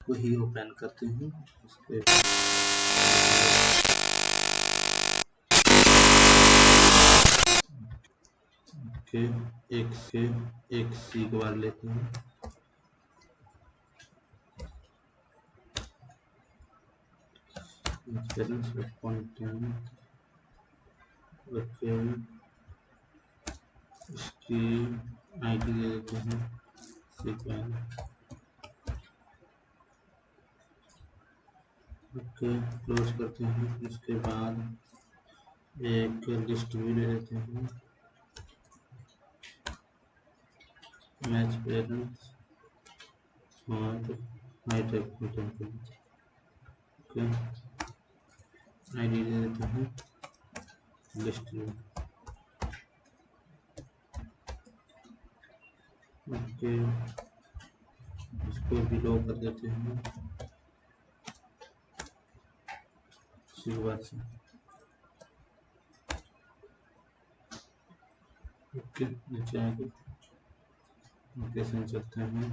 वही ओपन करते हैं। उसके एक सी के बाद लेते हैं। इसकी आईडी दे देते हैं सीक्वेंस। ओके, क्लोज करते हैं। उसके बाद एक लिस्ट भी ले लेते हैं, मैच पेरेंट्स और high type content. Okay, ID दे देते हैं लिस्ट में। ओके, इसको बिलो कर देते हैं शुरुआत से। ओके, नीचे आके लोकेशन चलते हैं,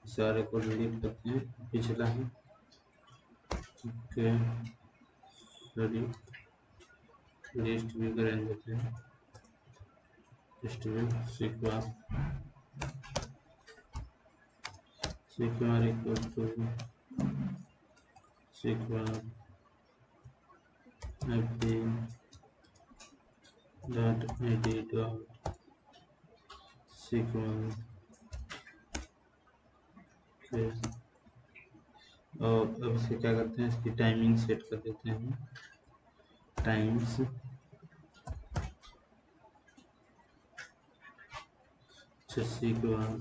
सारे को डिलीट करते हैं, पिछला है। ओके, रेडी, लिस्ट भी करें देते हैं, लिस्ट में sequence equal to sequence fd dot id dot sequence. और अब इसे क्या करते हैं, इसकी टाइमिंग सेट कर देते हैं, times sequence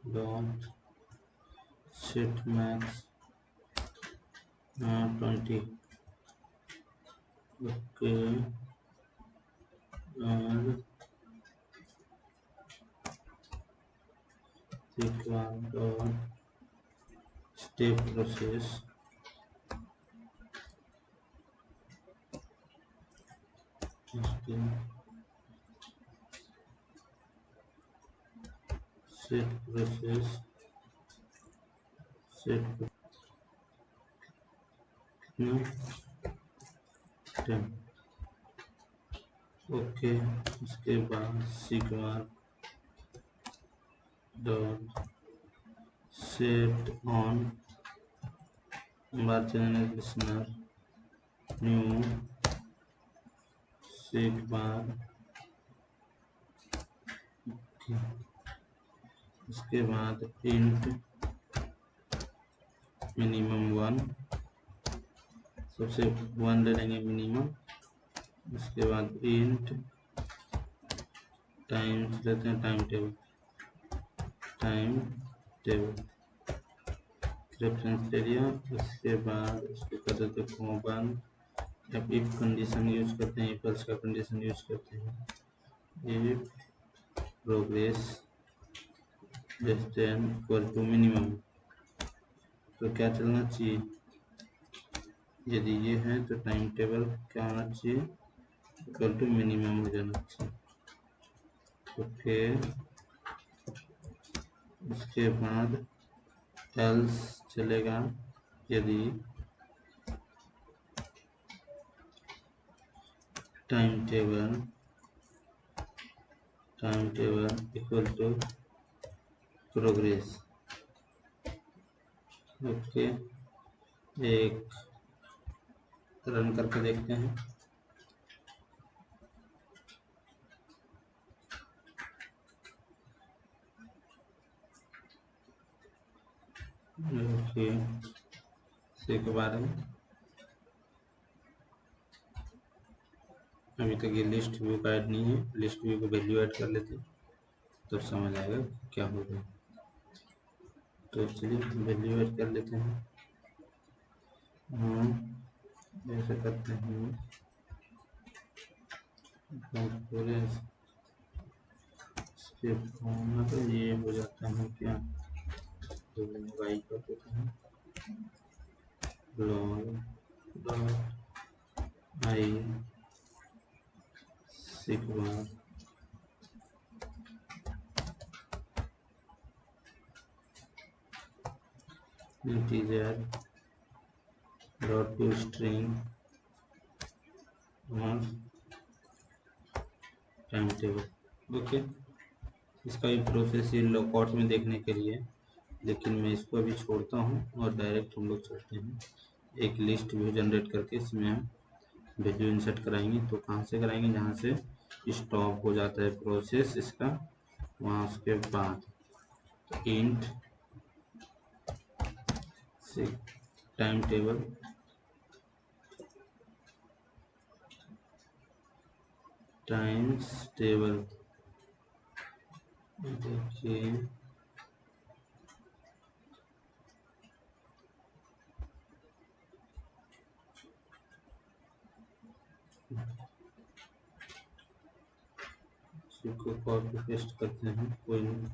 dot set max 20। Okay, और सीक्वेंस और step process set process set 10। Okay, उसके बाद sequence dot set on channel listener new set bar. उसके बाद इंट मिनिमम 1, सबसे 1 ले लेंगे मिनिमम। उसके बाद इंट टाइम लेते हैं, टाइम टेबल रेफरेंस ले लिया। उसके बाद उसको कर देते हैं कॉमन। अब इफ कंडीशन यूज करते हैं, इफ एल्स का कंडीशन यूज करते हैं। If progress less than equal to minimum, तो क्या चलना चाहिए, यदि ये है तो टाइम टेबल क्या होना चाहिए, इक्वल टू मिनिमम हो जाना चाहिए। तो फिर उसके बाद एल्स चलेगा यदि time table equal to progress. Okay, एक रन करके देखते हैं। ओके, के बारे में अभी तक ये लिस्ट व्यू का ऐड नहीं है, लिस्ट व्यू को वैल्यू ऐड कर लेते हैं तब समझ आएगा क्या होगा। तो चलिए वैल्यू ऐड कर लेते हैं। ऐसे करते हैं, तो ये हो जाता है क्या, तो वाई कर देते हैं log dot I sequence integer dot to string और टाइम टेबल। ओके, इसका भी प्रोसेस ये लॉकआउट में देखने के लिए, लेकिन मैं इसको अभी छोड़ता हूँ और डायरेक्ट हम लोग चलते हैं एक लिस्ट व्यू जनरेट करके। इसमें हम वैल्यू इंसर्ट कराएंगे, तो कहाँ से कराएंगे, जहाँ से स्टॉप हो जाता है प्रोसेस इसका, वहाँ उसके बाद int time table times table. देखिए इसको कॉपी पेस्ट करते हैं, कोई नहीं।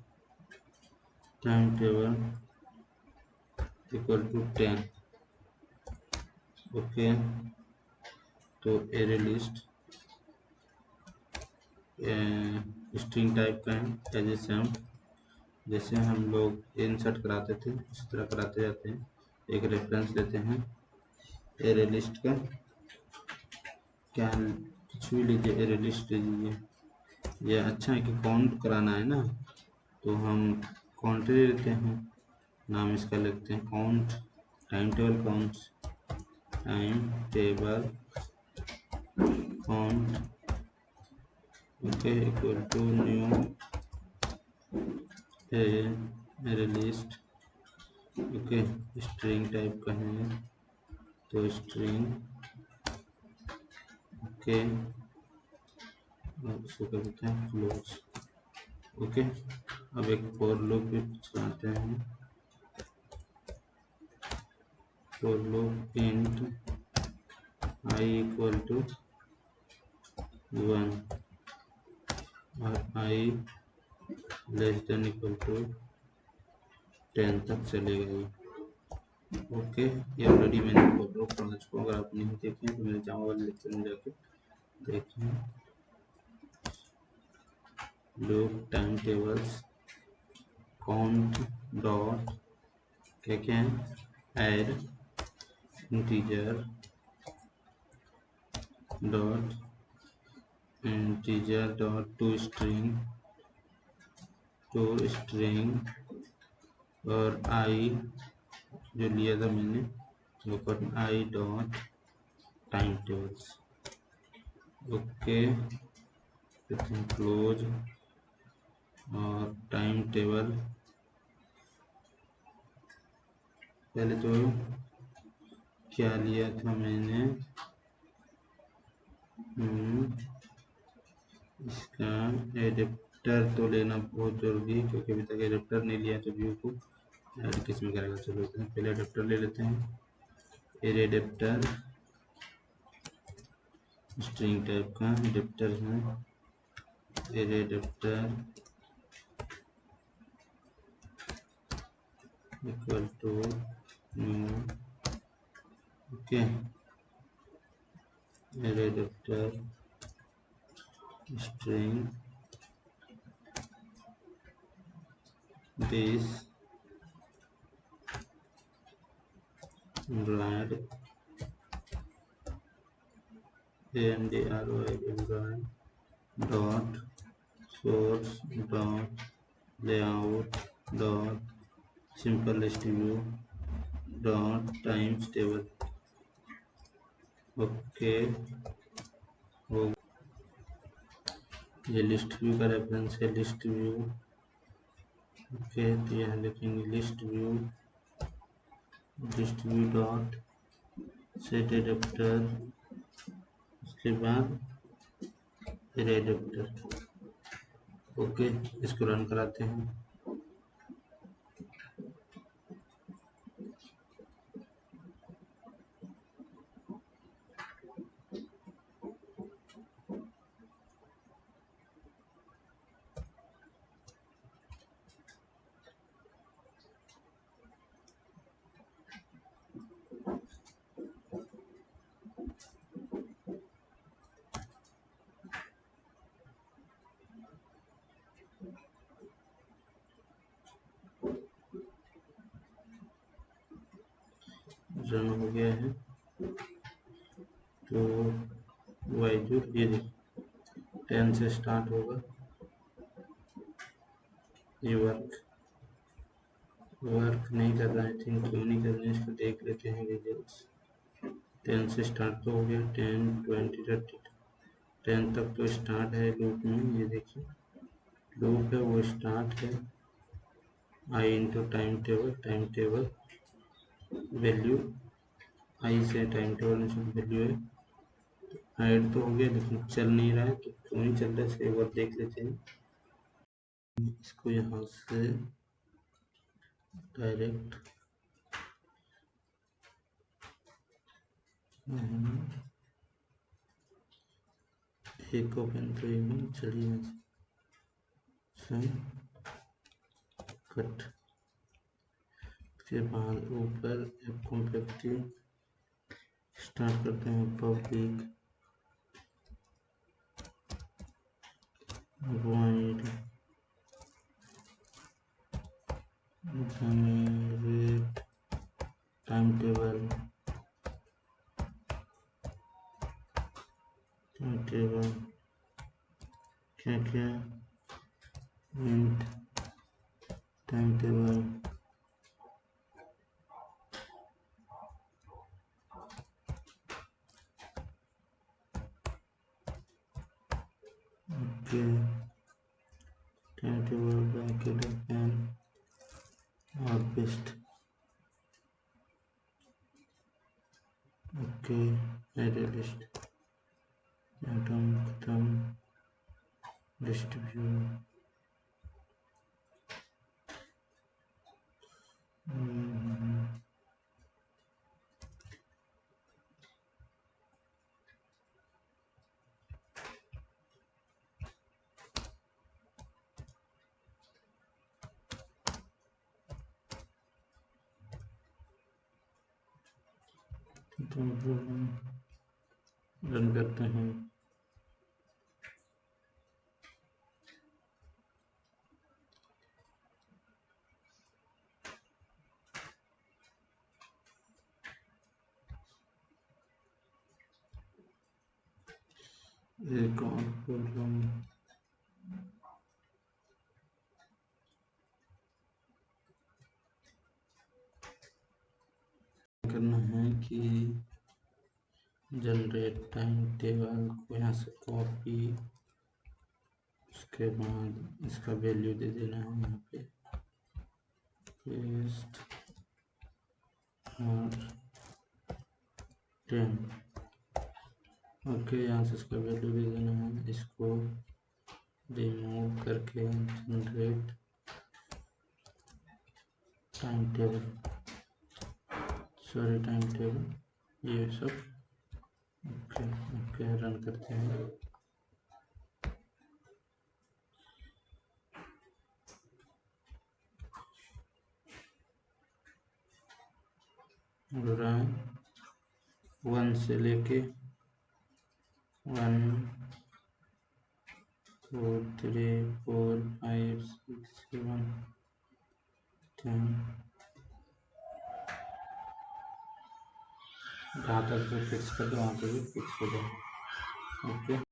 Time table equal to 10। Okay, तो एरे लिस्ट स्ट्रिंग टाइप का है, जैसे हम लोग इंसर्ट कराते थे उसी तरह कराते जाते हैं। एक रेफरेंस लेते हैं एरे लिस्ट का, क्या कुछ भी लीजिए, एरे लिस्ट लीजिए। ये अच्छा है कि काउंट कराना है ना, तो हम काउंट ले लेते हैं, नाम इसका लिखते हैं count, time table count, time table count. Okay, equal to new array list. Okay, string type का है तो स्ट्रिंग। ओके, इसको कर देते हैं क्लोज। ओके, अब एक फॉर लूप भी चलाते हैं। For loop int I equal to 1 और I less than equal to 10 तक चलेगा ये। ओके, ये ऑलरेडी मैंने फॉर लूप पढ़ा चुका हूँ, अगर आप नहीं देखें तो मेरे जावा वाले लेक्चर में जाके देखें। Loop time tables count dot क्या क्या है, add integer dot to string और आई जो लिया था मैंने वो कर I dot time tables. Okay, close और टाइम टेबल पहले तो क्या लिया था मैंने, इसका एडेप्टर तो लेना बहुत जरूरी है, क्योंकि अभी तक एडेप्टर नहीं लिया तो व्यू को ऐड किस में करेगा। चलो पहले एडेप्टर ले लेते हैं, एडेप्टर स्ट्रिंग टाइप का एडेप्टर है, adapter equal to new. Okay, adapter string this Android Android dot source dot layout dot simplest view dot times table। Okay, वो ये लिस्ट व्यू का रेफरेंस है, लिस्ट व्यू। ओके, तो यहाँ लिखेंगे list view dot set adapter, उसके बाद adapter. Okay, इसको रन कराते हैं। गया है। तो वाइजूर ये देखिए 10 से स्टार्ट होगा। ये वर्क नहीं कर रहा है, थिंक क्यों नहीं कर रहे हैं, इसको देख लेते हैं रिजल्ट्स। 10 से स्टार्ट तो हो गया, 10, 20, 30, 10 तक तो स्टार्ट है लूप में। ये देखिए लूप है वो स्टार्ट है। आई इंटू टाइम टेबल वैल्यू, आई से टाइम टेबल में वैल्यू है। ऐड तो हो गया लेकिन चल नहीं रहा है, तो क्यों नहीं चल रहा है इसको एक बार देख लेते हैं। इसको यहाँ से डायरेक्ट एक ओपन तो ये चलिए कट के बाद ऊपर कॉम्प्लेक्सिटी स्टार्ट करते हैं। Public wide generate time table क्या क्या int time table okay time table bracket open और paste okay array list item खत्म लिस्ट व्यू तो रन करते हैं। एक और प्रॉब्लम करना है कि जनरेट टाइम टेबल को यहाँ से कॉपी, उसके बाद इसका वैल्यू दे देना है यहाँ पे पेस्ट और 10 ओके। यहाँ से इसका वैल्यू दे देना है। इसको रिमूव करके जनरेट टाइम टेबल ये सब ओके ओके रन करते हैं। रन 1 से लेके 1 2 3 4 5 6 7 10 जहाँ तक फिक्स कर दो वहाँ पे भी फिक्स हो जाए ओके।